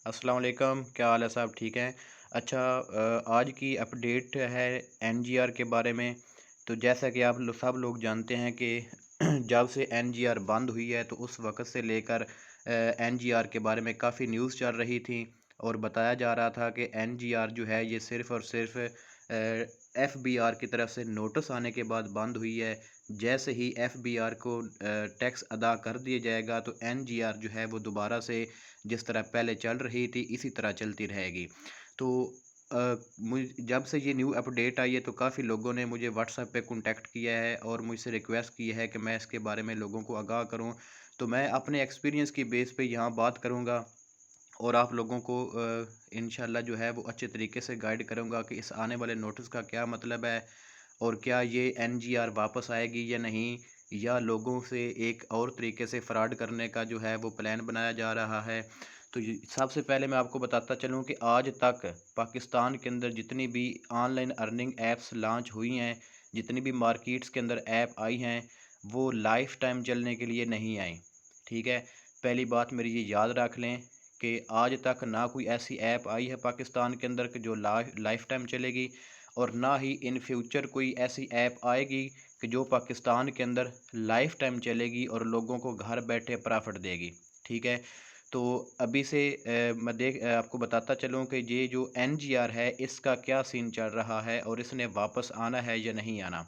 अस्सलाम वालेकुम, क्या हाल है साहब? ठीक हैं? अच्छा, आज की अपडेट है एनजीआर के बारे में। तो जैसा कि आप सब लोग जानते हैं कि जब से एनजीआर बंद हुई है तो उस वक़्त से लेकर एनजीआर के बारे में काफ़ी न्यूज़ चल रही थी और बताया जा रहा था कि एनजीआर जो है ये सिर्फ़ और सिर्फ़ एफबीआर की तरफ से नोटिस आने के बाद बंद हुई है। जैसे ही एफबीआर को टैक्स अदा कर दिया जाएगा तो एनजीआर जो है वो दोबारा से जिस तरह पहले चल रही थी इसी तरह चलती रहेगी। तो मुझ जब से ये न्यू अपडेट आई है तो काफ़ी लोगों ने मुझे व्हाट्सएप पे कॉन्टैक्ट किया है और मुझसे रिक्वेस्ट की है कि मैं इसके बारे में लोगों को आगाह करूं। तो मैं अपने एक्सपीरियंस की बेस पे यहाँ बात करूँगा और आप लोगों को इंशाल्लाह जो है वो अच्छे तरीके से गाइड करूँगा कि इस आने वाले नोटिस का क्या मतलब है और क्या ये एनजीआर वापस आएगी या नहीं, या लोगों से एक और तरीके से फ्रॉड करने का जो है वो प्लान बनाया जा रहा है। तो सबसे पहले मैं आपको बताता चलूँ कि आज तक पाकिस्तान के अंदर जितनी भी ऑनलाइन अर्निंग ऐप्स लॉन्च हुई हैं, जितनी भी मार्केट्स के अंदर ऐप आई हैं, वो लाइफ टाइम चलने के लिए नहीं आई। ठीक है, पहली बात मेरी ये याद रख लें कि आज तक ना कोई ऐसी ऐप आई है पाकिस्तान के अंदर कि जो लाइफ टाइम चलेगी, और ना ही इन फ्यूचर कोई ऐसी ऐप आएगी कि जो पाकिस्तान के अंदर लाइफ टाइम चलेगी और लोगों को घर बैठे प्रॉफिट देगी। ठीक है, तो अभी से आपको बताता चलूँ कि ये जो एनजीआर है इसका क्या सीन चल रहा है और इसने वापस आना है या नहीं आना।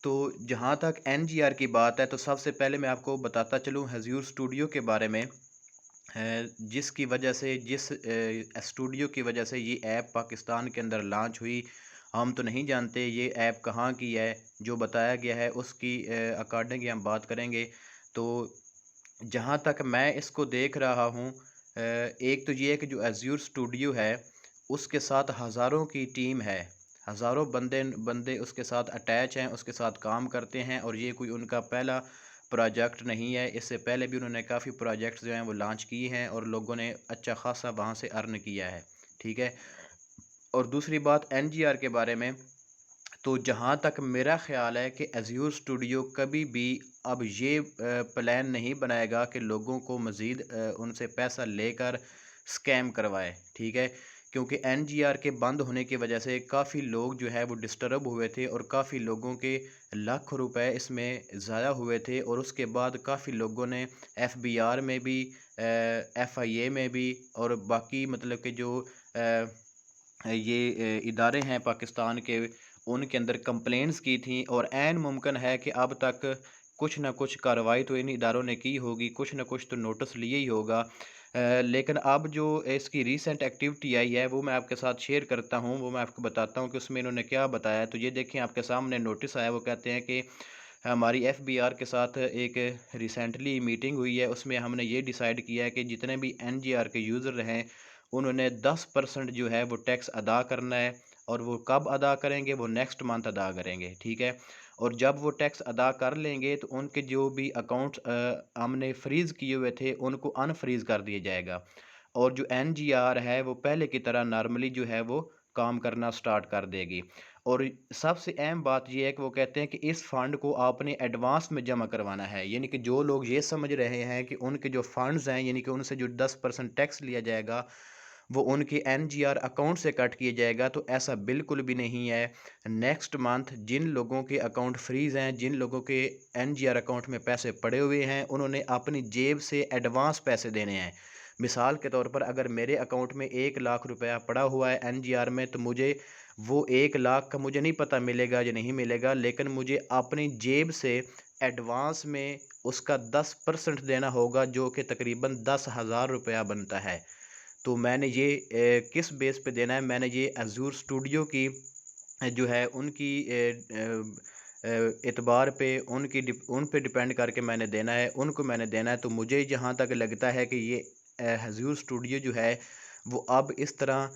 तो जहाँ तक एनजीआर की बात है तो सबसे पहले मैं आपको बताता चलूँ हज़ूर स्टूडियो के बारे में। जिसकी वजह से जिस स्टूडियो की वजह से ये ऐप पाकिस्तान के अंदर लॉन्च हुई, हम तो नहीं जानते ये ऐप कहाँ की है। जो बताया गया है उसकी अकॉर्डिंग हम बात करेंगे। तो जहाँ तक मैं इसको देख रहा हूँ, एक तो ये है कि जो एज़्योर स्टूडियो है उसके साथ हज़ारों की टीम है। हज़ारों बंदे बंदे उसके साथ अटैच हैं, उसके साथ काम करते हैं, और ये कोई उनका पहला प्रोजेक्ट नहीं है। इससे पहले भी उन्होंने काफ़ी प्रोजेक्ट्स जो हैं वो लॉन्च किए हैं और लोगों ने अच्छा खासा वहाँ से अर्न किया है। ठीक है, और दूसरी बात एनजीआर के बारे में, तो जहाँ तक मेरा ख़्याल है कि एज़्योर स्टूडियो कभी भी अब ये प्लान नहीं बनाएगा कि लोगों को मज़ीद उनसे पैसा लेकर स्कैम करवाए। ठीक है, क्योंकि एनजीआर के बंद होने की वजह से काफ़ी लोग जो है वो डिस्टर्ब हुए थे और काफ़ी लोगों के लाखों रुपए इसमें ज़ाया हुए थे, और उसके बाद काफ़ी लोगों ने एफबीआर में भी, एफआईए में भी, और बाकी मतलब कि जो ये इदारे हैं पाकिस्तान के, उनके अंदर कंप्लेंट्स की थी, और ऐन मुमकिन है कि अब तक कुछ ना कुछ कार्रवाई तो इन इदारों ने की होगी, कुछ ना कुछ तो नोटिस लिए ही होगा। लेकिन अब जो इसकी रीसेंट एक्टिविटी आई है वो मैं आपके साथ शेयर करता हूँ, वो मैं आपको बताता हूँ कि उसमें इन्होंने क्या बताया है। तो ये देखें, आपके सामने नोटिस आया। वो कहते हैं कि हमारी एफबीआर के साथ एक रिसेंटली मीटिंग हुई है, उसमें हमने ये डिसाइड किया है कि जितने भी एनजीआर के यूज़र हैं उन्होंने 10% जो है वो टैक्स अदा करना है, और वो कब अदा करेंगे, वो नेक्स्ट मंथ अदा करेंगे। ठीक है, और जब वो टैक्स अदा कर लेंगे तो उनके जो भी अकाउंट्स हमने फ्रीज़ किए हुए थे उनको अनफ्रीज़ कर दिया जाएगा, और जो एनजीआर है वो पहले की तरह नॉर्मली जो है वो काम करना स्टार्ट कर देगी। और सबसे अहम बात ये है कि वो कहते हैं कि इस फ़ंड को आपने एडवांस में जमा करवाना है, यानी कि जो लोग ये समझ रहे हैं कि उनके जो फ़ंड्स हैं, यानी कि उनसे जो 10% टैक्स लिया जाएगा वो उनके एनजीआर अकाउंट से कट किया जाएगा, तो ऐसा बिल्कुल भी नहीं है। नेक्स्ट मंथ जिन लोगों के अकाउंट फ्रीज़ हैं, जिन लोगों के एनजीआर अकाउंट में पैसे पड़े हुए हैं, उन्होंने अपनी जेब से एडवांस पैसे देने हैं। मिसाल के तौर पर अगर मेरे अकाउंट में 1 लाख रुपया पड़ा हुआ है एनजीआर में, तो मुझे वो 1 लाख का मुझे नहीं पता मिलेगा या नहीं मिलेगा, लेकिन मुझे अपनी जेब से एडवांस में उसका 10% देना होगा, जो कि तकरीबन 10,000 रुपया बनता है। तो मैंने ये किस बेस पे देना है, मैंने ये एज़्योर स्टूडियो की जो है उनकी एतबार पे उन पे डिपेंड करके मैंने देना है, उनको मैंने देना है। तो मुझे जहाँ तक लगता है कि ये एज़्योर स्टूडियो जो है वो अब इस तरह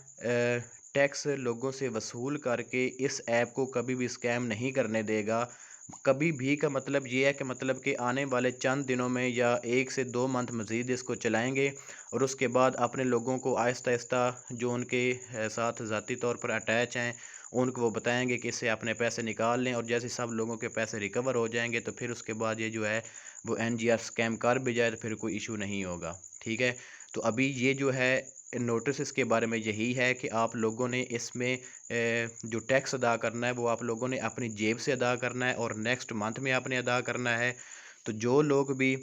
टैक्स लोगों से वसूल करके इस ऐप को कभी भी स्कैम नहीं करने देगा। कभी भी का मतलब ये है कि मतलब कि आने वाले चंद दिनों में या 1 से 2 मंथ मज़ीद इसको चलाएँगे, और उसके बाद अपने लोगों को आहिस्ता-आहिस्ता जो उनके साथ ज़ाती तौर पर अटैच हैं, उनको वो बताएँगे कि इससे अपने पैसे निकाल लें, और जैसे सब लोगों के पैसे रिकवर हो जाएँगे तो फिर उसके बाद ये जो है वो एनजीआर स्कैम कर भी जाए तो फिर कोई इश्यू नहीं होगा। ठीक है? تو ابھی یہ جو ہے نوٹس اس کے بارے میں یہی ہے کہ آپ لوگوں نے اس میں جو ٹیکس ادا کرنا ہے وہ آپ لوگوں نے اپنی جیب سے ادا کرنا ہے، اور نیکسٹ منتھ میں آپ نے ادا کرنا ہے۔ تو جو لوگ بھی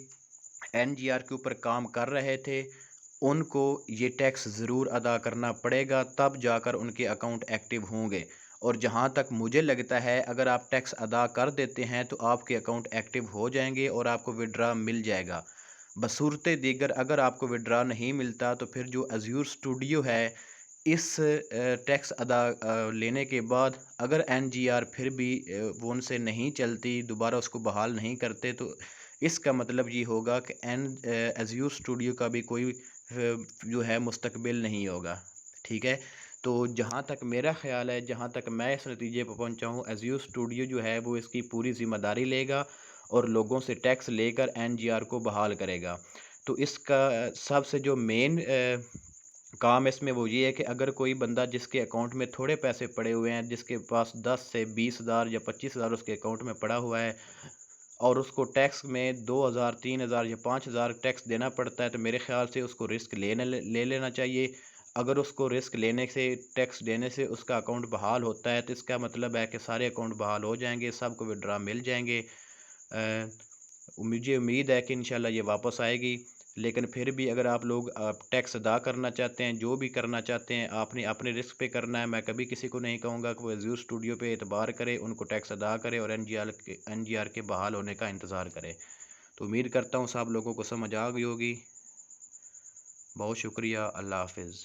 این جی آر کے اوپر کام کر رہے تھے ان کو یہ ٹیکس ضرور ادا کرنا پڑے گا، تب جا کر ان کے اکاؤنٹ ایکٹیو ہوں گے۔ اور جہاں تک مجھے لگتا ہے اگر آپ ٹیکس ادا کر دیتے ہیں تو آپ کے اکاؤنٹ ایکٹیو ہو جائیں گے اور آپ کو وڈرا مل جائے گا۔ بصورت دیگر اگر آپ کو وڈرا نہیں ملتا تو پھر جو ازیور اسٹوڈیو ہے اس ٹیکس لینے کے بعد اگر این جی آر پھر بھی وہ ان سے نہیں چلتی، دوبارہ اس کو بحال نہیں کرتے، تو اس کا مطلب یہ ہوگا کہ ازیور اسٹوڈیو کا بھی کوئی جو ہے مستقبل نہیں ہوگا، ٹھیک ہے۔ تو جہاں تک میرا خیال ہے، جہاں تک میں اس نتیجے پہ پہنچا ہوں، ازیور اسٹوڈیو جو ہے وہ اس کی پوری ذمہ داری لے گا اور لوگوں سے ٹیکس لے کر این جی آر کو بحال کرے گا۔ تو اس کا سب سے جو مین کام اس میں وہ یہ ہے کہ اگر کوئی بندہ جس کے اکاؤنٹ میں تھوڑے پیسے پڑے ہوئے ہیں، جس کے پاس 10 سے 20 ہزار یا 25 ہزار اس کے اکاؤنٹ میں پڑا ہوا ہے اور اس کو ٹیکس میں 2,000 3,000 یا 5,000 ٹیکس دینا پڑتا ہے، تو میرے خیال سے اس کو رسک لے لینا چاہیے۔ اگر اس کو رسک لینے سے، ٹیکس دینے سے اس کا اکاؤنٹ بحال ہوتا ہے تو اس کا مطلب ہے کہ سارے اکاؤنٹ بحال ہو جائیں گے، سب کو وڈرا مل جائیں گے۔ مجھے امید ہے کہ انشاءاللہ یہ واپس آئے گی، لیکن پھر بھی اگر آپ لوگ ٹیکس ادا کرنا چاہتے ہیں، جو بھی کرنا چاہتے ہیں آپ نے اپنے رسک پہ کرنا ہے۔ میں کبھی کسی کو نہیں کہوں گا کہ وہ ازیور اسٹوڈیو پہ اعتبار کرے، ان کو ٹیکس ادا کرے اور این جی آر کے بحال ہونے کا انتظار کرے۔ تو امید کرتا ہوں سب لوگوں کو سمجھ آ گئی ہوگی۔ بہت شکریہ، اللہ حافظ۔